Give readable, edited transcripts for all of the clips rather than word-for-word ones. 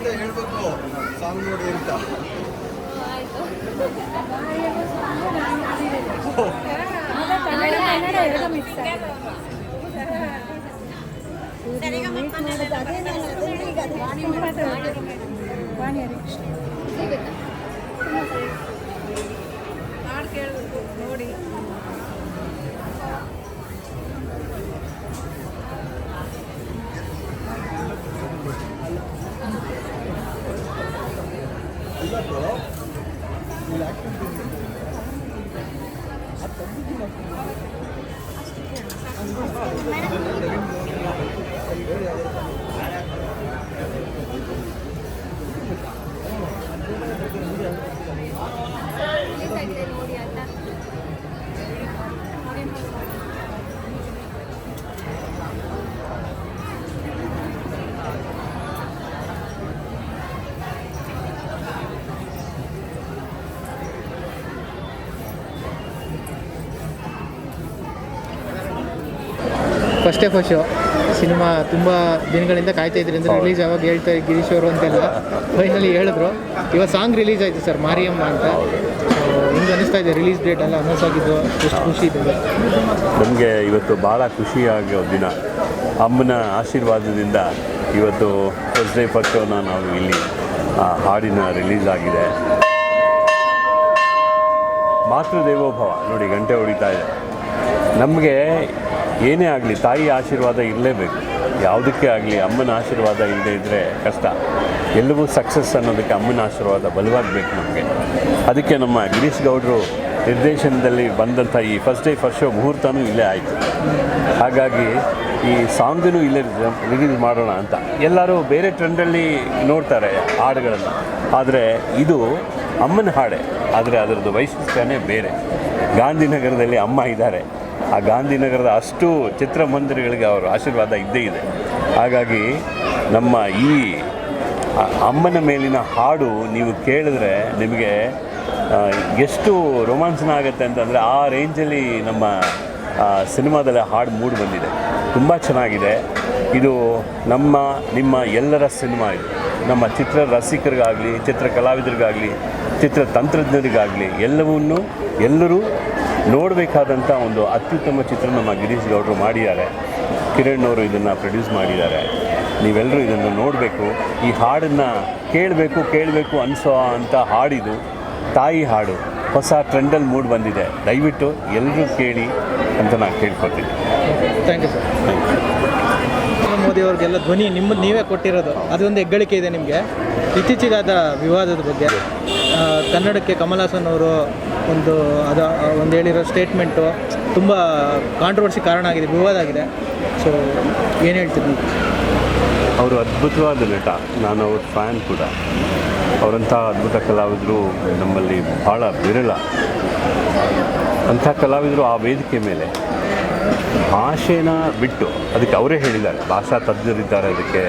ಹೇಳ್ಬೇಕು ಸಾಂಗ್ ನೋಡಿ ಅಂತ. ನೋಡಿ ಫಸ್ಟ್ ಶೋ ಸಿನಿಮಾ ತುಂಬ ದಿನಗಳಿಂದ ಕಾಯ್ತಾ ಇದ್ರಿ ಅಂದರೆ ರಿಲೀಸ್ ಯಾವಾಗ ಹೇಳ್ತಾರೆ ಗಿರೀಶ್ ಅವರು ಅಂತೆಲ್ಲ ಫೈನಲಿ ಹೇಳಿದ್ರು. ಇವತ್ತು ಸಾಂಗ್ ರಿಲೀಸ್ ಆಯಿತು ಸರ್, ಮಾರಿಯಮ್ಮ ಅಂತ. ಹಿಂಗೆ ಅನ್ನಿಸ್ತಾ ಇದೆ ರಿಲೀಸ್ ಡೇಟ್ ಎಲ್ಲ ಅನೌನ್ಸ್ ಆಗಿದ್ದು, ಎಷ್ಟು ಖುಷಿ ಇದೆ ನಮಗೆ. ಇವತ್ತು ಭಾಳ ಖುಷಿಯಾಗೋ ದಿನ. ಅಮ್ಮನ ಆಶೀರ್ವಾದದಿಂದ ಇವತ್ತು ಫಸ್ಟ್ ಡೇ ಫಸ್ಟ್ ಶೋನ ನಾವು ಇಲ್ಲಿ ಹಾಡಿನ ರಿಲೀಸ್ ಆಗಿದೆ. ಮಾತೃದೇವೋಭವ ನೋಡಿ, ಗಂಟೆ ಹೊಡಿತಾ ಇದೆ. ನಮಗೆ ಏನೇ ಆಗಲಿ ತಾಯಿ ಆಶೀರ್ವಾದ ಇರಲೇಬೇಕು. ಯಾವುದಕ್ಕೆ ಆಗಲಿ ಅಮ್ಮನ ಆಶೀರ್ವಾದ ಇಲ್ಲದೇ ಇದ್ದರೆ ಕಷ್ಟ. ಎಲ್ಲವೂ ಸಕ್ಸಸ್ ಅನ್ನೋದಕ್ಕೆ ಅಮ್ಮನ ಆಶೀರ್ವಾದ ಬಲವಾಗಬೇಕು ನಮಗೆ. ಅದಕ್ಕೆ ನಮ್ಮ ಗಿರೀಶ್ ಗೌಡರು ನಿರ್ದೇಶನದಲ್ಲಿ ಬಂದಂಥ ಈ ಫಸ್ಟ್ ಡೇ ಫಸ್ಟ್ ಶೋ ಮುಹೂರ್ತನೂ ಇಲ್ಲೇ ಆಯಿತು. ಹಾಗಾಗಿ ಈ ಸಾಂಗನ್ನು ಇಲ್ಲೇ ರಿಲೀಸ್ ಮಾಡೋಣ ಅಂತ ಎಲ್ಲರೂ ಬೇರೆ ಟ್ರೆಂಡಲ್ಲಿ ನೋಡ್ತಾರೆ ಹಾಡುಗಳನ್ನು. ಆದರೆ ಇದು ಅಮ್ಮನ ಹಾಡೆ, ಆದರೆ ಅದರದ್ದು ವೈಶಿಷ್ಟ್ಯನೇ ಬೇರೆ. ಗಾಂಧಿನಗರದಲ್ಲಿ ಅಮ್ಮ ಇದ್ದಾರೆ. ಆ ಗಾಂಧಿನಗರದ ಅಷ್ಟು ಚಿತ್ರಮಂದಿರಗಳಿಗೆ ಅವರ ಆಶೀರ್ವಾದ ಇದ್ದೇ ಇದೆ. ಹಾಗಾಗಿ ನಮ್ಮ ಈ ಅಮ್ಮನ ಮೇಲಿನ ಹಾಡು ನೀವು ಕೇಳಿದ್ರೆ ನಿಮಗೆ ಎಷ್ಟು ರೋಮಾಂಚನ ಆಗುತ್ತೆ ಅಂತಂದರೆ ಆ ರೇಂಜಲ್ಲಿ ನಮ್ಮ ಸಿನಿಮಾದಲ್ಲಿ ಹಾಡು ಮೂಡಿ ಬಂದಿದೆ. ತುಂಬ ಚೆನ್ನಾಗಿದೆ. ಇದು ನಿಮ್ಮ ಎಲ್ಲರ ಸಿನಿಮಾ. ಇದು ನಮ್ಮ ಚಿತ್ರ ರಸಿಕರಿಗಾಗಲಿ, ಚಿತ್ರ ಕಲಾವಿದರಿಗಾಗಲಿ, ಚಿತ್ರ ತಂತ್ರಜ್ಞರಿಗಾಗಲಿ ಎಲ್ಲರೂ ನೋಡಬೇಕಾದಂಥ ಒಂದು ಅತ್ಯುತ್ತಮ ಚಿತ್ರ ನಮ್ಮ ಗಿರೀಶ್ ಗೌಡರು ಮಾಡಿದ್ದಾರೆ. ಕಿರಣ್ ಅವರು ಇದನ್ನು ಪ್ರೊಡ್ಯೂಸ್ ಮಾಡಿದ್ದಾರೆ. ನೀವೆಲ್ಲರೂ ಇದನ್ನು ನೋಡಬೇಕು. ಈ ಹಾಡನ್ನು ಕೇಳಬೇಕು ಅನಿಸೋ ಅಂಥ ಹಾಡಿದು. ತಾಯಿ ಹಾಡು ಹೊಸ ಟ್ರೆಂಡಲ್ಲಿ ಮೂಡಿ ಬಂದಿದೆ. ದಯವಿಟ್ಟು ಎಲ್ಲರೂ ಕೇಳಿ ಅಂತ ನಾನು ಕೇಳ್ಕೊತೀನಿ. Thank you sir. Narendra Modi ಅವ್ರಿಗೆಲ್ಲ ಧ್ವನಿ ನೀವೇ ಕೊಟ್ಟಿರೋದು, ಅದೊಂದು ಹೆಗ್ಗಳಿಕೆ ಇದೆ ನಿಮಗೆ. ಇತ್ತೀಚೆಗಾದ ವಿವಾದದ ಬಗ್ಗೆ ಕನ್ನಡಕ್ಕೆ ಕಮಲ್ ಹಾಸನ್ ಅವರು ಒಂದು ಹೇಳಿರೋ ಸ್ಟೇಟ್ಮೆಂಟು ತುಂಬ ಕಾಂಟ್ರವರ್ಸಿ ಕಾರಣ ಆಗಿದೆ, ವಿವಾದ ಆಗಿದೆ. ಸೊ ಏನು ಹೇಳ್ತೀರಿ ನೀವು? ಅವರು ಅದ್ಭುತವಾದ ನಟ. ನಾನು ಅವ್ರ ಫ್ಯಾನ್ ಕೂಡ. ಅವರಂಥ ಅದ್ಭುತ ಕಲಾವಿದರು ನಮ್ಮಲ್ಲಿ ಭಾಳ ವಿರಳ. ಅಂಥ ಕಲಾವಿದರು ಆ ವೇದಿಕೆ ಮೇಲೆ ಭಾಷೆನ ಬಿಟ್ಟು, ಅದಕ್ಕೆ ಅವರೇ ಹೇಳಿದ್ದಾರೆ, ಭಾಷಾ ತಜ್ಞರಿದ್ದಾರೆ, ಅದಕ್ಕೆ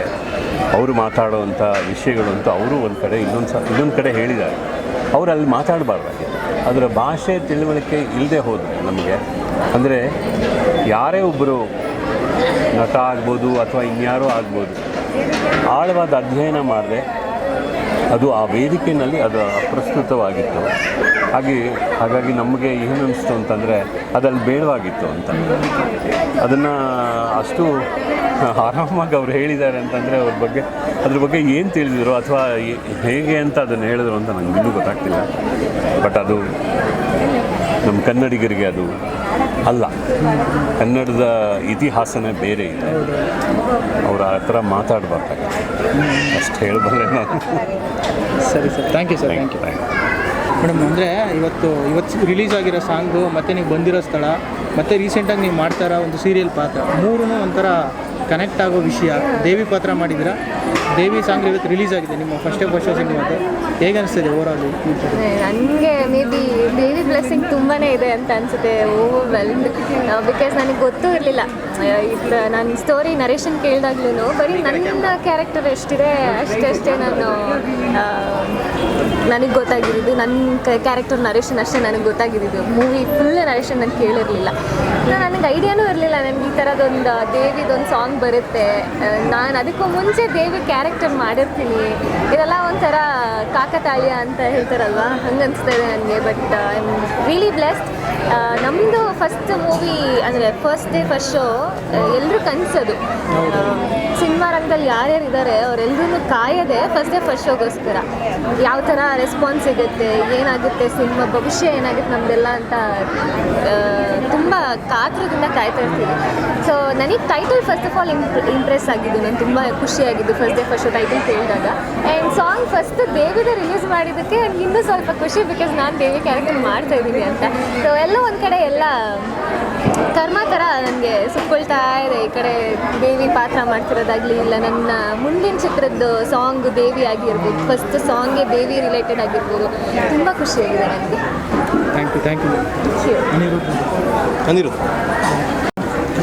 ಅವರು ಮಾತಾಡುವಂಥ ವಿಷಯಗಳು ಅಂತ ಅವರು ಒಂದು ಕಡೆ ಇನ್ನೊಂದು ಕಡೆ ಹೇಳಿದ್ದಾರೆ. ಅವರು ಅಲ್ಲಿ ಮಾತಾಡಬಾರ್ದಾಗಿದೆ. ಅದರ ಭಾಷೆ ತಿಳುವಳಿಕೆ ಇಲ್ಲದೆ ಹೋದರು ನಮಗೆ. ಅಂದರೆ ಯಾರೇ ಒಬ್ಬರು ನಟ ಆಗ್ಬೋದು ಅಥವಾ ಇನ್ಯಾರೋ ಆಗ್ಬೋದು, ಆಳವಾದ ಅಧ್ಯಯನ ಮಾಡಿದೆ ಅದು ಆ ವೇದಿಕೆಯಲ್ಲಿ ಅದು ಅಪ್ರಸ್ತುತವಾಗಿತ್ತು. ಹಾಗಾಗಿ ನಮಗೆ ಏನು ಅನ್ನಿಸ್ತು ಅಂತಂದರೆ ಅದಲ್ಲಿ ಬೇಡವಾಗಿತ್ತು ಅಂತ. ಅದನ್ನು ಅಷ್ಟು ಆರಾಮಾಗಿ ಅವ್ರು ಹೇಳಿದ್ದಾರೆ ಅಂತಂದರೆ ಅದ್ರ ಬಗ್ಗೆ ಏನು ತಿಳಿದಿದ್ರು ಅಥವಾ ಹೇಗೆ ಅಂತ ಅದನ್ನು ಹೇಳಿದ್ರು ಅಂತ ನನಗೆ ಇನ್ನೂ ಗೊತ್ತಾಗ್ತಿಲ್ಲ. ಬಟ್ ಅದು ನಮ್ಮ ಕನ್ನಡಿಗರಿಗೆ ಅದು ಅಲ್ಲ. ಕನ್ನಡದ ಇತಿಹಾಸನೇ ಬೇರೆ ಇದೆ. ಅವ್ರು ಆ ಥರ ಮಾತಾಡಬಾರ್ದಾಗಿತ್ತು. ಅಷ್ಟು ಹೇಳಬಲ್ಲೆ ನಾನು. ಸರಿ sir, thank you sir. Thank you madam. ಅಂದರೆ ಇವತ್ತು ರಿಲೀಸ್ ಆಗಿರೋ ಸಾಂಗು ಮತ್ತು ನೀವು ಬಂದಿರೋ ಸ್ಥಳ ಮತ್ತು ರೀಸೆಂಟಾಗಿ ನೀವು ಮಾಡ್ತಾರ ಒಂದು ಸೀರಿಯಲ್ ಪಾತ್ರ, ಮೂರೂ ಒಂಥರ ಕನೆಕ್ಟ್ ಆಗೋ ವಿಷಯ. ದೇವಿ ಪಾತ್ರ ಮಾಡಿದ್ದೀರಾ. ದೇವಿ ಸಾಂಗ್ ಇವತ್ತು ರಿಲೀಸ್ ಆಗಿದೆ ನಿಮ್ಮ ಫಸ್ಟ್ ಶೋ ಸಿನಿಮಾದು. ಹೇಗೆ ಅನಿಸ್ತಿದೆ ಓವರಾಲ್? ನನಗೆ ಮೇ ಬಿ ದೇವಿ ಬ್ಲೆಸ್ಸಿಂಗ್ ತುಂಬಾ ಇದೆ ಅಂತ ಅನಿಸುತ್ತೆ. ಓವರ್ವೆಲ್ಮ್ಡ್. ಬಿಕಾಸ್ ನನಗೆ ಗೊತ್ತೂ ಇರಲಿಲ್ಲ ನಾನು ಸ್ಟೋರಿ ನರೇಷನ್ ಕೇಳಿದಾಗ್ಲೂ ಬರೀ ನನ್ನ ಕ್ಯಾರೆಕ್ಟರ್ ಎಷ್ಟಿದೆ ಅಷ್ಟೇ ನನಗೆ ಗೊತ್ತಾಗಿದ್ದು, ನನ್ನ ಕ್ಯಾರೆಕ್ಟರ್ ನರೇಷನ್ ಅಷ್ಟೇ ನನಗೆ ಗೊತ್ತಾಗಿದ್ದು. ಮೂವಿ ಫುಲ್ ನರೇಷನ್ ನಾನು ಕೇಳಿರಲಿಲ್ಲ, ನನಗೆ ಐಡಿಯಾನೂ ಇರಲಿಲ್ಲ ನನಗೆ ಈ ಥರದೊಂದು ದೇವಿದೊಂದು ಸಾಂಗ್ ಬರುತ್ತೆ. ನಾನು ಅದಕ್ಕೂ ಮುಂಚೆ ದೇವಿ ಕ್ಯಾರೆಕ್ಟರ್ ಮಾಡಿರ್ತೀನಿ. ಇದೆಲ್ಲ ಒಂಥರ ಕಾಕತಾಳೀಯ ಅಂತ ಹೇಳ್ತಾರಲ್ವ, ಹಂಗೆ ಅನಿಸ್ತಾ ಇದೆ ನನಗೆ. But I am really blessed. ನಮ್ಮದು ಫಸ್ಟ್ ಮೂವಿ ಅಂದರೆ ಫಸ್ಟ್ ಡೇ ಫಸ್ಟ್ ಶೋ ಎಲ್ಲರೂ ಕನಸೋದು. ಸಿನಿಮಾ ರಂಗದಲ್ಲಿ ಯಾರ್ಯಾರು ಇದ್ದಾರೆ ಅವರೆಲ್ಲರೂ ಕಾಯೋದೆ ಫಸ್ಟ್ ಡೇ ಫಸ್ಟ್ ಶೋಗೋಸ್ಕರ. ಯಾವ ಥರ ರೆಸ್ಪಾನ್ಸ್ ಸಿಗುತ್ತೆ, ಏನಾಗುತ್ತೆ ಸಿನಿಮಾ ಭವಿಷ್ಯ ಏನಾಗುತ್ತೆ ನಮ್ಮದೆಲ್ಲ ಅಂತ ತುಂಬ ಕಾತರದಿಂದ ಕಾಯ್ತಾ ಇರ್ತೀವಿ. ಸೊ ನನಗೆ title first of all impress ಆಗಿದ್ದು, ನಾನು ತುಂಬ ಖುಷಿಯಾಗಿದ್ದು first day first show title ಕೇಳಿದಾಗ. ಆ್ಯಂಡ್ ಸಾಂಗ್ ಫಸ್ಟ್ ದೇವಿದ ರಿಲೀಸ್ ಮಾಡಿದ್ದಕ್ಕೆ ನನಗೆ ಇನ್ನೂ ಸ್ವಲ್ಪ ಖುಷಿ, ಬಿಕಾಸ್ ನಾನು ದೇವಿ ಕ್ಯಾರೆಕ್ಟರ್ ಮಾಡ್ತಾ ಇದ್ದೀನಿ ಅಂತ. ಸೊ ಎಲ್ಲೋ ಒಂದು ಕಡೆ ಎಲ್ಲ ಕರ್ಮ ಥರ ನನಗೆ ಸುಕ್ಕೊಳ್ತಾ ಇದೆ. ಈ ಕಡೆ ದೇವಿ ಪಾತ್ರ ಮಾಡ್ತಿರೋದಾಗಲಿ, ಇಲ್ಲ ನನ್ನ ಮುಂದಿನ ಚಿತ್ರದ ಸಾಂಗ್ ದೇವಿ ಆಗಿರ್ಬೋದು, ಫಸ್ಟ್ ಸಾಂಗೇ ದೇವಿ ರಿಲೇಟೆಡ್ ಆಗಿರ್ಬೋದು, ತುಂಬ ಖುಷಿಯಾಗಿದೆ ನನಗೆ. Thank you. ಅನಿರುದ್ಧ್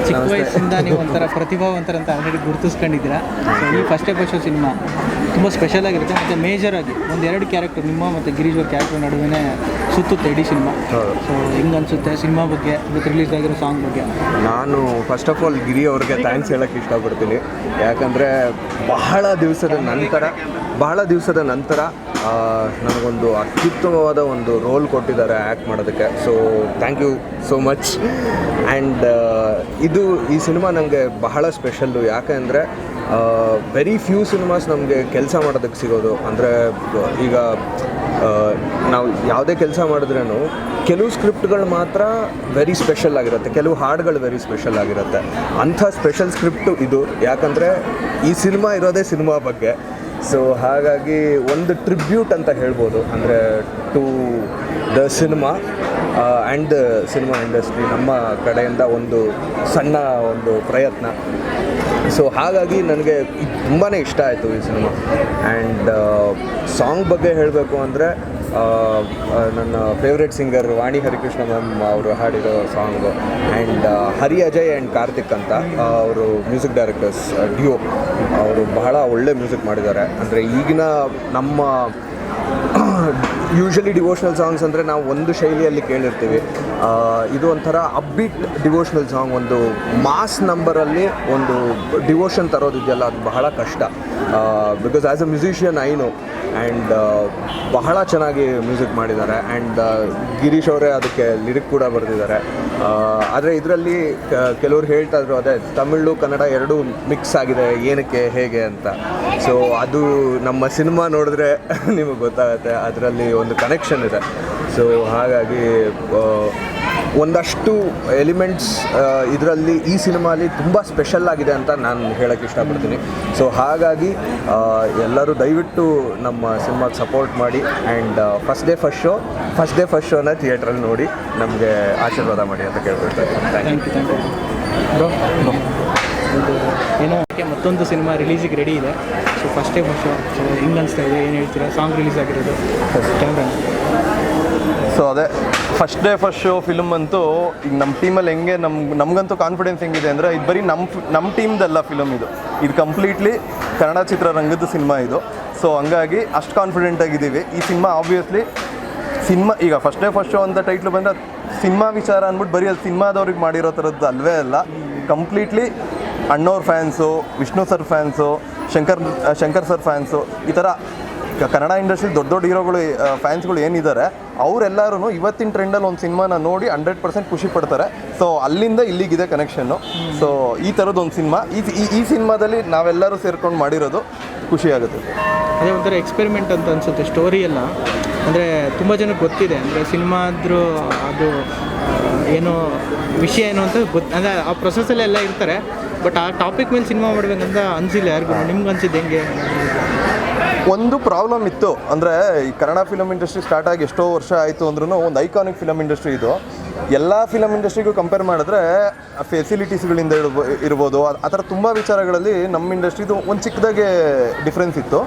ಚಿಕ್ಕ ವಯಸ್ಸಿಂದ ನೀವು ಒಂಥರ ಪ್ರತಿಭಾವಂತರಂತ ಆಲ್ರೆಡಿ ಗುರುತಿಸ್ಕೊಂಡಿದ್ದೀರಾ. ಸೊ ಈ first day first show cinema ತುಂಬ ಸ್ಪೆಷಲ್ ಆಗಿರುತ್ತೆ, ಮತ್ತು ಮೇಜರಾಗಿ ಒಂದೆರಡು ಕ್ಯಾರೆಕ್ಟರ್ ನಿಮ್ಮ ಮತ್ತು ಗಿರೀಶ್ ಅವ್ರ ಕ್ಯಾರೆಕ್ಟರ್ ನಡುವೆ ಸುತ್ತುತ್ತೆ ಇಡೀ ಸಿನಿಮಾ. ಸೊ ಹೆಂಗೆ ಅನಿಸುತ್ತೆ ಸಿನಿಮಾ ಬಗ್ಗೆ ಮತ್ತು ರಿಲೀಸ್ ಆಗಿರೋ ಸಾಂಗ್ ಬಗ್ಗೆ? ನಾನು ಫಸ್ಟ್ ಆಫ್ ಆಲ್ ಗಿರಿ ಅವ್ರಿಗೆ ಥ್ಯಾಂಕ್ಸ್ ಹೇಳೋಕ್ಕೆ ಇಷ್ಟಪಡ್ತೀನಿ. ಯಾಕಂದರೆ ಬಹಳ ದಿವಸದ ನಂತರ ನನಗೊಂದು ಅತ್ಯುತ್ತಮವಾದ ಒಂದು ರೋಲ್ ಕೊಟ್ಟಿದ್ದಾರೆ ಆ್ಯಕ್ಟ್ ಮಾಡೋದಕ್ಕೆ. So thank you so much. And ಈ ಸಿನಿಮಾ ನನಗೆ ಬಹಳ ಸ್ಪೆಷಲ್ಲು. ಯಾಕೆಂದರೆ ವೆರಿ ಫ್ಯೂ ಸಿನಿಮಾಸ್ ನಮಗೆ ಕೆಲಸ ಮಾಡೋದಕ್ಕೆ ಸಿಗೋದು. ಅಂದರೆ ಈಗ ನಾವು ಯಾವುದೇ ಕೆಲಸ ಮಾಡಿದ್ರೂ ಕೆಲವು ಸ್ಕ್ರಿಪ್ಟ್ಗಳು ಮಾತ್ರ ವೆರಿ ಸ್ಪೆಷಲ್ ಆಗಿರುತ್ತೆ, ಕೆಲವು ಹಾಡುಗಳು ವೆರಿ ಸ್ಪೆಷಲ್ ಆಗಿರುತ್ತೆ. ಅಂಥ ಸ್ಪೆಷಲ್ ಸ್ಕ್ರಿಪ್ಟು ಇದು. ಯಾಕಂದರೆ ಈ ಸಿನಿಮಾ ಇರೋದೇ ಸಿನಿಮಾ ಬಗ್ಗೆ. ಸೊ ಹಾಗಾಗಿ ಒಂದು ಟ್ರಿಬ್ಯೂಟ್ ಅಂತ ಹೇಳ್ಬೋದು, ಅಂದರೆ to the cinema and the cinema industry ನಮ್ಮ ಕಡೆಯಿಂದ ಒಂದು ಸಣ್ಣ ಒಂದು ಪ್ರಯತ್ನ. ಸೊ ಹಾಗಾಗಿ ನನಗೆ ತುಂಬಾ ಇಷ್ಟ ಆಯಿತು ಈ ಸಿನಿಮಾ. ಆ್ಯಂಡ್ ಸಾಂಗ್ ಬಗ್ಗೆ ಹೇಳಬೇಕು ಅಂದರೆ ನನ್ನ favourite singer Vani Harikrishna ma'am ಅವರು ಹಾಡಿರೋ song. And Hari Ajay and Karthik ಅಂತ ಅವರು ಮ್ಯೂಸಿಕ್ ಡೈರೆಕ್ಟರ್ಸ್ ಡ್ಯೂ, ಅವರು ಬಹಳ ಒಳ್ಳೆ ಮ್ಯೂಸಿಕ್ ಮಾಡಿದ್ದಾರೆ. ಅಂದರೆ ಈಗಿನ ನಮ್ಮ ಯೂಶ್ವಲಿ ಡಿವೋಷ್ನಲ್ ಸಾಂಗ್ಸ್ ಅಂದರೆ ನಾವು ಒಂದು ಶೈಲಿಯಲ್ಲಿ ಕೇಳಿರ್ತೀವಿ. ಇದು ಒಂಥರ ಅಪ್ಬೀಟ್ ಡಿವೋಷ್ನಲ್ ಸಾಂಗ್, ಒಂದು ಮಾಸ್ ನಂಬರಲ್ಲಿ ಒಂದು ಡಿವೋಷನ್ ತರೋದಿದೆಯಲ್ಲ, ಅದು ಬಹಳ ಕಷ್ಟ. Because as a musician I know. And ಬಹಳ ಚೆನ್ನಾಗಿ ಮ್ಯೂಸಿಕ್ ಮಾಡಿದ್ದಾರೆ. ಆ್ಯಂಡ್ ಗಿರೀಶ್ ಅವರೇ ಅದಕ್ಕೆ ಲಿರಿಕ್ ಕೂಡ ಬರೆದಿದ್ದಾರೆ. ಆದರೆ ಇದರಲ್ಲಿ ಕೆಲವರು ಹೇಳ್ತಾ ಇದ್ರು, ಅದೇ ತಮಿಳು ಕನ್ನಡ ಎರಡೂ ಮಿಕ್ಸ್ ಆಗಿದೆ, ಏನಕ್ಕೆ ಹೇಗೆ ಅಂತ. ಸೊ ಅದು ನಮ್ಮ ಸಿನಿಮಾ ನೋಡಿದ್ರೆ ನಿಮಗೆ ಗೊತ್ತಾಗುತ್ತೆ, ಅದರಲ್ಲಿ ಒಂದು ಕನೆಕ್ಷನ್ ಇದೆ. ಸೊ ಹಾಗಾಗಿ ಒಂದಷ್ಟು ಎಲಿಮೆಂಟ್ಸ್ ಇದರಲ್ಲಿ ಈ ಸಿನಿಮಾಲಿ ತುಂಬ ಸ್ಪೆಷಲ್ ಆಗಿದೆ ಅಂತ ನಾನು ಹೇಳೋಕ್ಕೆ ಇಷ್ಟಪಡ್ತೀನಿ. ಸೊ ಹಾಗಾಗಿ ಎಲ್ಲರೂ ದಯವಿಟ್ಟು ನಮ್ಮ ಸಿನಿಮಾಗೆ ಸಪೋರ್ಟ್ ಮಾಡಿ. ಆ್ಯಂಡ್ ಫಸ್ಟ್ ಡೇ ಫಸ್ಟ್ ಶೋನ ಥಿಯೇಟ್ರಲ್ಲಿ ನೋಡಿ ನಮಗೆ ಆಶೀರ್ವಾದ ಮಾಡಿ ಅಂತ ಕೇಳ್ಕೊಳ್ತಾರೆ. Thank you. ಬ್ರೋ ಏನೋ ಮತ್ತೊಂದು ಸಿನಿಮಾ ರಿಲೀಸಿಗೆ ರೆಡಿ ಇದೆ. So first day first show, so ಹೆಂಗೆ ಅನಿಸ್ತಾ ಇದೆ, ಏನು ಹೇಳ್ತೀರಾ? ಸಾಂಗ್ ರಿಲೀಸ್ ಆಗಿರೋದು ಕ್ಯಾಮ್ರಾ. ಸೊ ಅದೇ first day first show film ಅಂತೂ ಈಗ ನಮ್ಮ ಟೀಮಲ್ಲಿ ಹೆಂಗೆ ನಮಗಂತೂ ಕಾನ್ಫಿಡೆನ್ಸ್ ಹೆಂಗಿದೆ ಅಂದರೆ, ಇದು ಬರೀ ನಮ್ಮ ಟೀಮ್ದಲ್ಲ ಫಿಲಮ್, ಇದು ಕಂಪ್ಲೀಟ್ಲಿ ಕನ್ನಡ ಚಿತ್ರರಂಗದ ಸಿನಿಮಾ ಇದು. ಸೊ ಹಂಗಾಗಿ ಅಷ್ಟು ಕಾನ್ಫಿಡೆಂಟ್ ಆಗಿದ್ದೀವಿ. ಈ ಸಿನಿಮಾ ಆಬ್ವಿಯಸ್ಲಿ ಈಗ ಫಸ್ಟ್ ಡೇ ಫಸ್ಟ್ ಶೋ ಅಂತ ಟೈಟ್ಲು ಬಂದರೆ ಸಿನಿಮಾ ವಿಚಾರ ಅಂದ್ಬಿಟ್ಟು ಬರೀ ಅದು ಸಿನಿಮಾದವ್ರಿಗೆ ಮಾಡಿರೋ ಥರದ್ದು ಅಲ್ವೇ ಅಲ್ಲ. ಕಂಪ್ಲೀಟ್ಲಿ ಅಣ್ಣವ್ರ fans, Vishnu sir fans, Shankar sir fans, ಈ ಥರ ಕನ್ನಡ ಇಂಡಸ್ಟ್ರಿ ದೊಡ್ಡ ಹೀರೋಗಳು ಫ್ಯಾನ್ಸ್ಗಳು ಏನಿದ್ದಾರೆ ಅವರೆಲ್ಲರೂ ಇವತ್ತಿನ ಟ್ರೆಂಡಲ್ಲಿ ಒಂದು ಸಿನಿಮಾನ ನೋಡಿ 100% ಖುಷಿ ಪಡ್ತಾರೆ. ಸೊ ಅಲ್ಲಿಂದ ಇಲ್ಲಿಗಿದೆ ಕನೆಕ್ಷನ್ನು. ಸೊ ಈ ಥರದ್ದು ಒಂದು ಸಿನಿಮಾ ಈ ಸಿನಿಮಾದಲ್ಲಿ ನಾವೆಲ್ಲರೂ ಸೇರ್ಕೊಂಡು ಮಾಡಿರೋದು ಖುಷಿಯಾಗುತ್ತೆ. ಅದೇ ಒಂಥರ ಎಕ್ಸ್ಪೆರಿಮೆಂಟ್ ಅಂತ ಅನಿಸುತ್ತೆ ಸ್ಟೋರಿ ಎಲ್ಲ. ಅಂದರೆ ತುಂಬ ಜನಕ್ಕೆ ಗೊತ್ತಿದೆ, ಅಂದರೆ ಸಿನಿಮಾ ಆದರೂ ಅದು ಏನೋ ವಿಷಯ ಏನು ಅಂತ ಅಂದರೆ ಆ ಪ್ರೊಸೆಸ್ಸಲ್ಲೆಲ್ಲ ಇರ್ತಾರೆ. ಬಟ್ ಆ ಟಾಪಿಕ್ ಮೇಲೆ ಸಿನಿಮಾ ಮಾಡಬೇಕಂತ ಅನಿಸಿಲ್ಲ ಯಾರಿಗೂ. ನಿಮ್ಗೆ ಅನಿಸಿದ್ದು ಹೆಂಗೆ? ಒಂದು ಪ್ರಾಬ್ಲಮ್ ಇತ್ತು ಅಂದರೆ, ಈ ಕನ್ನಡ ಫಿಲಮ್ ಇಂಡಸ್ಟ್ರಿ ಸ್ಟಾರ್ಟ್ ಆಗಿ ಎಷ್ಟೋ ವರ್ಷ ಆಯಿತು ಅಂದ್ರೂ ಒಂದು ಐಕಾನಿಕ್ ಫಿಲಮ್ ಇಂಡಸ್ಟ್ರಿ ಇದು. ಎಲ್ಲ ಫಿಲಮ್ ಇಂಡಸ್ಟ್ರಿಗೂ ಕಂಪೇರ್ ಮಾಡಿದ್ರೆ ಫೆಸಿಲಿಟೀಸ್ಗಳಿಂದ ಇರ್ಬೋದು, ಆ ಥರ ತುಂಬ ವಿಚಾರಗಳಲ್ಲಿ ನಮ್ಮ ಇಂಡಸ್ಟ್ರಿದು ಒಂದು ಚಿಕ್ಕದಾಗೆ ಡಿಫ್ರೆನ್ಸ್ ಇತ್ತು.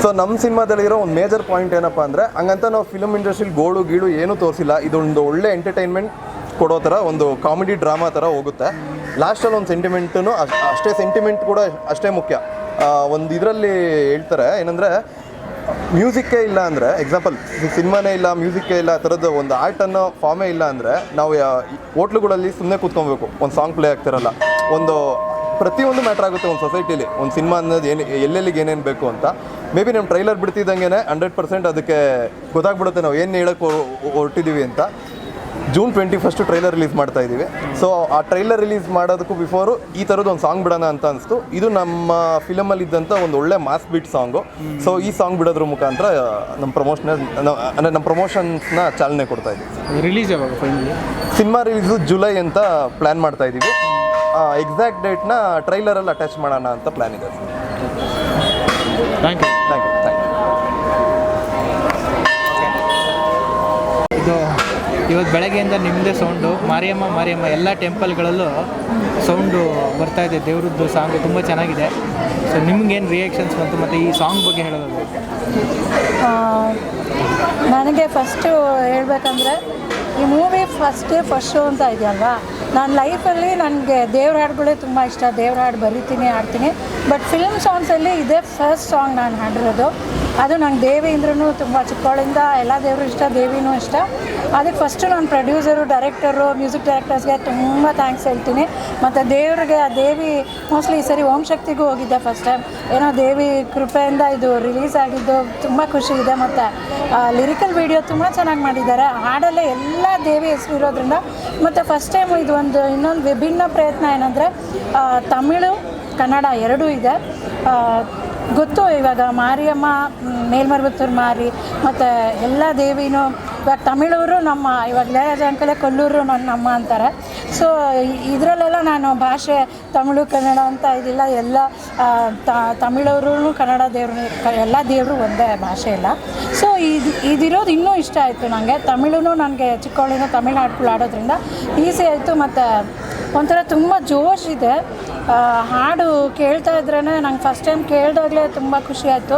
ಸೊ ನಮ್ಮ ಸಿನಿಮಾದಲ್ಲಿರೋ ಒಂದು ಮೇಜರ್ ಪಾಯಿಂಟ್ ಏನಪ್ಪ ಅಂದರೆ, ಹಂಗಂತ ನಾವು ಫಿಲಮ್ ಇಂಡಸ್ಟ್ರಿಲಿ ಗೀಳು ಏನೂ ತೋರಿಸಿಲ್ಲ. ಇದೊಂದು ಒಳ್ಳೆ ಎಂಟರ್ಟೈನ್ಮೆಂಟ್ ಕೊಡೋ ಥರ ಒಂದು ಕಾಮಿಡಿ ಡ್ರಾಮಾ ಥರ ಹೋಗುತ್ತೆ. ಲಾಸ್ಟಲ್ಲಿ ಒಂದು ಸೆಂಟಿಮೆಂಟೂ ಅಷ್ಟೇ ಸೆಂಟಿಮೆಂಟ್ ಕೂಡ ಅಷ್ಟೇ ಮುಖ್ಯ. ಒಂದು ಇದರಲ್ಲಿ ಹೇಳ್ತಾರೆ ಏನಂದರೆ, ಮ್ಯೂಸಿಕ್ಕೇ ಇಲ್ಲ ಅಂದರೆ, ಎಕ್ಸಾಂಪಲ್ ಸಿನಿಮಾನೇ ಇಲ್ಲ, ಮ್ಯೂಸಿಕ್ಕೇ ಇಲ್ಲ, ಆ ಥರದ್ದು ಒಂದು ಆರ್ಟ್ ಅನ್ನೋ ಫಾರ್ಮೇ ಇಲ್ಲ ಅಂದರೆ ನಾವು ಹೋಟ್ಲುಗಳಲ್ಲಿ ಸುಮ್ಮನೆ ಕೂತ್ಕೊಬೇಕು, ಒಂದು ಸಾಂಗ್ ಪ್ಲೇ ಆಗ್ತಿರಲ್ಲ. ಒಂದು ಪ್ರತಿಯೊಂದು ಮ್ಯಾಟ್ರ್ ಆಗುತ್ತೆ ಒಂದು ಸೊಸೈಟಿಲಿ, ಒಂದು ಸಿನಿಮಾ ಅನ್ನೋದು ಎಲ್ಲೆಲ್ಲಿಗೆ ಏನೇನು ಬೇಕು ಅಂತ. ಮೇ ಬಿ ನಮ್ಮ ಟ್ರೈಲರ್ ಬಿಡ್ತಿದ್ದಂಗೆ 100% ಅದಕ್ಕೆ ಗೊತ್ತಾಗ್ಬಿಡುತ್ತೆ ನಾವು ಏನು ಹೇಳೋಕ್ಕೆ ಹೊರಟಿದ್ದೀವಿ ಅಂತ. June 21 ಟ್ರೈಲರ್ ರಿಲೀಸ್ ಮಾಡ್ತಾ ಇದ್ದೀವಿ. ಸೊ ಆ ಟ್ರೈಲರ್ ರಿಲೀಸ್ ಮಾಡೋದಕ್ಕೂ ಬಿಫೋರು ಈ ಥರದ್ದು ಒಂದು ಸಾಂಗ್ ಬಿಡೋಣ ಅಂತ ಅನಿಸ್ತು. ಇದು ನಮ್ಮ ಫಿಲಮಲ್ಲಿ ಇದ್ದಂಥ ಒಂದು ಒಳ್ಳೆ ಮಾಸ್ ಬೀಟ್ ಸಾಂಗು. ಸೊ ಈ ಸಾಂಗ್ ಬಿಡೋದ್ರ ಮುಖಾಂತರ ನಮ್ಮ ಪ್ರಮೋಷನ್ಸ್ನ ಚಾಲನೆ ಕೊಡ್ತಾ ಇದ್ದೀವಿ. ರಿಲೀಸ್ ಯಾವಾಗ ಫೈನಲಿ? ಸಿನಿಮಾ ರಿಲೀಸು ಜುಲೈ ಅಂತ ಪ್ಲ್ಯಾನ್ ಮಾಡ್ತಾ ಇದ್ದೀವಿ. ಎಕ್ಸಾಕ್ಟ್ ಡೇಟ್ನ ಟ್ರೈಲರಲ್ಲಿ ಅಟ್ಯಾಚ್ ಮಾಡೋಣ ಅಂತ ಪ್ಲ್ಯಾನ್ ಇದೆ. Thank you. Thank you. ಇದು ಇವತ್ತು ಬೆಳಗ್ಗೆಯಿಂದ ನಿಮ್ಮದೇ ಸೌಂಡು, ಮಾರಿಯಮ್ಮ ಎಲ್ಲ ಟೆಂಪಲ್ಗಳಲ್ಲೂ ಸೌಂಡು ಬರ್ತಾ ಇದೆ. ದೇವ್ರದ್ದು ಸಾಂಗು ತುಂಬ ಚೆನ್ನಾಗಿದೆ. ಸೊ ನಿಮ್ಗೇನು ರಿಯಾಕ್ಷನ್ಸ್ ಬಂತು ಮತ್ತು ಈ ಸಾಂಗ್ ಬಗ್ಗೆ ಹೇಳೋದು? ನನಗೆ ಫಸ್ಟು ಹೇಳಬೇಕಂದ್ರೆ, ಈ ಮೂವಿ ಫಸ್ಟ್ ಶೋ ಅಂತ ಇದೆಯಲ್ವಾ, ನಾನು ಲೈಫಲ್ಲಿ ನನಗೆ ದೇವ್ರ ಹಾಡುಗಳೇ ತುಂಬ ಇಷ್ಟ. ದೇವ್ರ ಹಾಡು ಬರಿತೀನಿ, ಹಾಡ್ತೀನಿ. ಬಟ್ ಫಿಲ್ಮ್ ಸಾಂಗ್ಸಲ್ಲಿ ಇದೇ ಫಸ್ಟ್ ಸಾಂಗ್ ನಾನು ಹಾಡಿರೋದು. ಅದು ನಂಗೆ ದೇವಿ ಅಂದ್ರೂ ತುಂಬ ಚಿಕ್ಕವಳಿಂದ ಎಲ್ಲ ದೇವರು ಇಷ್ಟ, ದೇವಿನೂ ಇಷ್ಟ. ಅದಕ್ಕೆ ಫಸ್ಟು ನಾನು ಪ್ರೊಡ್ಯೂಸರು, ಡೈರೆಕ್ಟರು, ಮ್ಯೂಸಿಕ್ ಡೈರೆಕ್ಟರ್ಸ್ಗೆ ತುಂಬ ಥ್ಯಾಂಕ್ಸ್ ಹೇಳ್ತೀನಿ. ಮತ್ತು ದೇವ್ರಿಗೆ, ಆ ದೇವಿ ಮೋಸ್ಟ್ಲಿ ಈ ಸರಿ ಓಂ ಶಕ್ತಿಗೂ ಹೋಗಿದ್ದೆ ಫಸ್ಟ್ ಟೈಮ್. ಏನೋ ದೇವಿ ಕೃಪೆಯಿಂದ ಇದು ರಿಲೀಸ್ ಆಗಿದ್ದು ತುಂಬ ಖುಷಿ ಇದೆ. ಮತ್ತು ಲಿರಿಕಲ್ ವಿಡಿಯೋ ತುಂಬ ಚೆನ್ನಾಗಿ ಮಾಡಿದ್ದಾರೆ. ಹಾಡಲ್ಲೇ ಎಲ್ಲ ದೇವಿ ಹೆಸರು ಇರೋದ್ರಿಂದ. ಮತ್ತು ಫಸ್ಟ್ ಟೈಮ್ ಇದು ಇನ್ನೊಂದು ವಿಭಿನ್ನ ಪ್ರಯತ್ನ ಏನಂದರೆ, ತಮಿಳು ಕನ್ನಡ ಎರಡೂ ಇದೆ. ಗೊತ್ತು ಇವಾಗ ಮಾರಿಯಮ್ಮ, ಮೇಲ್ಮರುವತ್ತೂರು ಮಾರಿ, ಮತ್ತು ಎಲ್ಲ ದೇವಿನೂ ಇವಾಗ ತಮಿಳವರು ನಮ್ಮ, ಇವಾಗ ಇಳೆಯರಾಜ ಅಂಕಲೇ ಕೊಲ್ಲೂರು ನಮ್ಮ ಅಂತಾರೆ. ಸೊ ಇದರಲ್ಲೆಲ್ಲ ನಾನು ಭಾಷೆ ತಮಿಳು ಕನ್ನಡ ಅಂತ ಇದಿಲ್ಲ, ಎಲ್ಲ ತಮಿಳವರು ಕನ್ನಡ ದೇವರು, ಎಲ್ಲ ದೇವರು ಒಂದೇ ಭಾಷೆ ಇಲ್ಲ. ಸೊ ಇದಿರೋದು ಇನ್ನೂ ಇಷ್ಟ ಆಯಿತು ನನಗೆ. ತಮಿಳು ನನಗೆ ಚಿಕ್ಕವಳಿಂದ ತಮಿಳು ಹಾಡುಗಳು ಆಡೋದ್ರಿಂದ ಈಸಿ ಆಯಿತು. ಮತ್ತು ಒಂಥರ ತುಂಬ ಜೋಶ್ ಇದೆ. ಹಾಡು ಕೇಳ್ತಾ ಇದ್ರೇ ನಂಗೆ ಫಸ್ಟ್ ಟೈಮ್ ಕೇಳಿದಾಗಲೇ ತುಂಬ ಖುಷಿ ಆಯಿತು.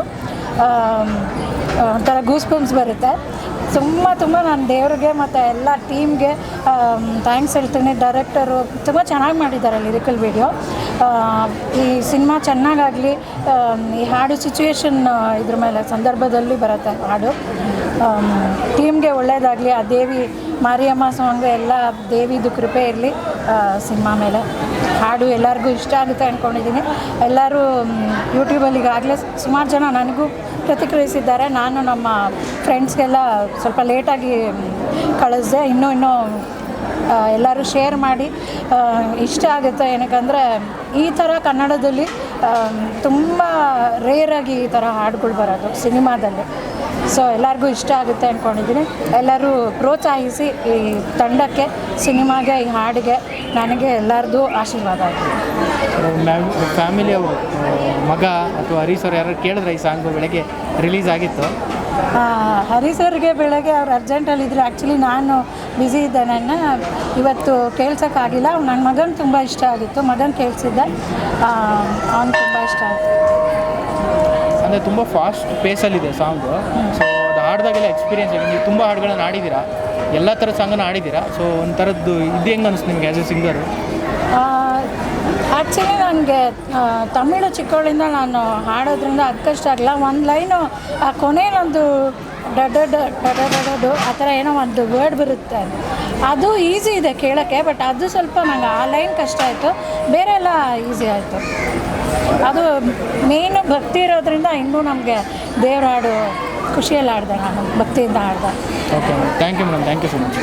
ಒಂಥರ ಗೂಸ್ ಬಂಪ್ಸ್ ಬರುತ್ತೆ. ತುಂಬ ನಾನು ದೇವ್ರಿಗೆ ಮತ್ತು ಎಲ್ಲ ಟೀಮ್ಗೆ ಥ್ಯಾಂಕ್ಸ್ ಹೇಳ್ತೀನಿ. ಡೈರೆಕ್ಟರು ತುಂಬ ಚೆನ್ನಾಗಿ ಮಾಡಿದ್ದಾರೆ ಲಿರಿಕಲ್ ವಿಡಿಯೋ. ಈ ಸಿನಿಮಾ ಚೆನ್ನಾಗಾಗಲಿ. ಈ ಹಾಡು ಸಿಚುವೇಶನ್ ಇದ್ರ ಮೇಲೆ ಸಂದರ್ಭದಲ್ಲಿ ಬರುತ್ತೆ ಹಾಡು. ಟೀಮ್ಗೆ ಒಳ್ಳೆಯದಾಗಲಿ. ಆ ದೇವಿ ಮಾರಿಯಮ್ಮ ಸಾಂಗು ಎಲ್ಲ ದೇವಿದು ಕೃಪೆ ಇರಲಿ ಸಿನಿಮಾ ಮೇಲೆ. ಹಾಡು ಎಲ್ಲರಿಗೂ ಇಷ್ಟ ಆಗುತ್ತೆ ಅಂದ್ಕೊಂಡಿದ್ದೀನಿ. ಎಲ್ಲರೂ ಯೂಟ್ಯೂಬಲ್ಲಿ ಈಗಾಗಲೇ ಸುಮಾರು ಜನ ನನಗೂ ಪ್ರತಿಕ್ರಿಯಿಸಿದ್ದಾರೆ. ನಾನು ನಮ್ಮ ಫ್ರೆಂಡ್ಸ್ಗೆಲ್ಲ ಸ್ವಲ್ಪ ಲೇಟಾಗಿ ಕಳಿಸ್ದೆ. ಇನ್ನೂ ಎಲ್ಲರೂ ಶೇರ್ ಮಾಡಿ ಇಷ್ಟ ಆಗುತ್ತೆ. ಏನಕ್ಕಂದರೆ ಈ ಥರ ಕನ್ನಡದಲ್ಲಿ ತುಂಬ ರೇರಾಗಿ ಈ ಥರ ಹಾಡುಗಳು ಬರೋದು ಸಿನಿಮಾದಲ್ಲಿ. ಸೊ ಎಲ್ಲರಿಗೂ ಇಷ್ಟ ಆಗುತ್ತೆ ಅಂದ್ಕೊಂಡಿದ್ದೀನಿ. ಎಲ್ಲರೂ ಪ್ರೋತ್ಸಾಹಿಸಿ ಈ ತಂಡಕ್ಕೆ, ಸಿನಿಮಾಗೆ, ಈ ಹಾಡಿಗೆ ನನಗೆ ಎಲ್ಲರದ್ದು ಆಶೀರ್ವಾದ ಆಗಿದೆ. ಫ್ಯಾಮಿಲಿಯ ಮಗ ಅಥವಾ ಹರೀಶ್ ಅವ್ರು ಯಾರು ಕೇಳಿದ್ರೆ ಈ ಸಾಂಗು ಬೆಳಗ್ಗೆ ರಿಲೀಸ್ ಆಗಿತ್ತು? ಹರೀಶ್ ಅವ್ರಿಗೆ ಬೆಳಗ್ಗೆ ಅವ್ರು ಅರ್ಜೆಂಟಲ್ಲಿದ್ದರು. ಆ್ಯಕ್ಚುಲಿ ನಾನು ಬ್ಯುಸಿ ಇದ್ದೆ, ನನ್ನ ಇವತ್ತು ಕೇಳ್ಸೋಕ್ಕಾಗಿಲ್ಲ. ನನ್ನ ಮಗನ ತುಂಬ ಇಷ್ಟ ಆಗಿತ್ತು, ಮಗನ ಕೇಳಿಸಿದ್ದೆ, ಅವ್ನು ತುಂಬ ಇಷ್ಟ ಆಯಿತು. ಅಂದರೆ ತುಂಬ ಫಾಸ್ಟ್ ಪೇಸಲ್ಲಿದೆ ಸಾಂಗು. ಸೊ ಅದು ಹಾಡ್ದಾಗೆಲ್ಲ ಎಕ್ಸ್ಪೀರಿಯನ್ಸ್ ಆಗಿ ನೀವು ತುಂಬ ಹಾಡುಗಳನ್ನ ಆಡಿದ್ದೀರಾ, ಎಲ್ಲ ಥರದ ಸಾಂಗನ್ನು ಆಡಿದ್ದೀರಾ. ಸೊ ಒಂಥರದ್ದು ಇದು ಹೆಂಗೆ ಅನಿಸ್ತು ನಿಮಗೆ ಆ್ಯಸ್ ಎ ಸಿಂಗರು? ಆ್ಯಕ್ಚುಲಿ ನನಗೆ ತಮಿಳು ಚಿಕ್ಕವಳಿಂದ ನಾನು ಹಾಡೋದ್ರಿಂದ ಅದು ಕಷ್ಟ ಆಗಲ್ಲ. ಒಂದು ಲೈನು ಆ ಕೊನೆಯಲ್ಲೊಂದು ಡಡಡು ಆ ಥರ ಏನೋ ಒಂದು ವರ್ಡ್ ಬರುತ್ತೆ, ಅದು ಈಸಿ ಇದೆ ಕೇಳೋಕ್ಕೆ. ಬಟ್ ಅದು ಸ್ವಲ್ಪ ನಂಗೆ ಆ ಲೈನ್ ಕಷ್ಟ ಆಯಿತು, ಬೇರೆ ಎಲ್ಲ ಈಸಿ ಆಯಿತು. ಅದು ಮೇಯ್ನು ಭಕ್ತಿ ಇರೋದ್ರಿಂದ ಇನ್ನೂ ನಮಗೆ ದೇವ್ರ ಹಾಡು ಖುಷಿಯಲ್ಲಿ ಹಾಡ್ದೆ, ನಾನು ಭಕ್ತಿಯಿಂದ ಹಾಡ್ದೆ. Okay madam, thank you madam, thank you so much.